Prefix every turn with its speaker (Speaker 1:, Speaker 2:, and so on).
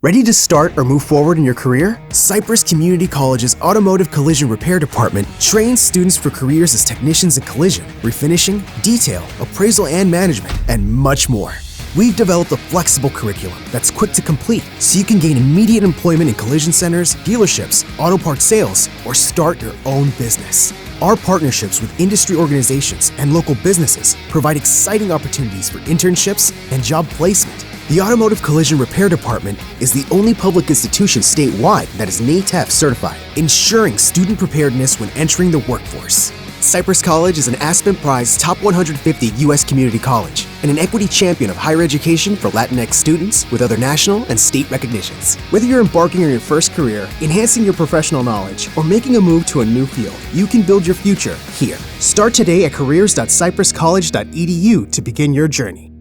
Speaker 1: Ready to start or move forward in your career? Cypress Community College's Automotive Collision Repair department trains students for careers as technicians in collision, refinishing, detail, appraisal and management, and much more. We've developed a flexible curriculum that's quick to complete so you can gain immediate employment in collision centers, dealerships, auto parts sales, or start your own business. Our partnerships with industry organizations and local businesses provide exciting opportunities for internships and job placement. The Automotive Collision Repair Department is the only public institution statewide that is NATEF certified, ensuring student preparedness when entering the workforce. Cypress College is an Aspen Prize Top 150 U.S. community college and an equity champion of higher education for Latinx students with other national and state recognitions. Whether you're embarking on your first career, enhancing your professional knowledge, or making a move to a new field, you can build your future here. Start today at careers.cypresscollege.edu to begin your journey.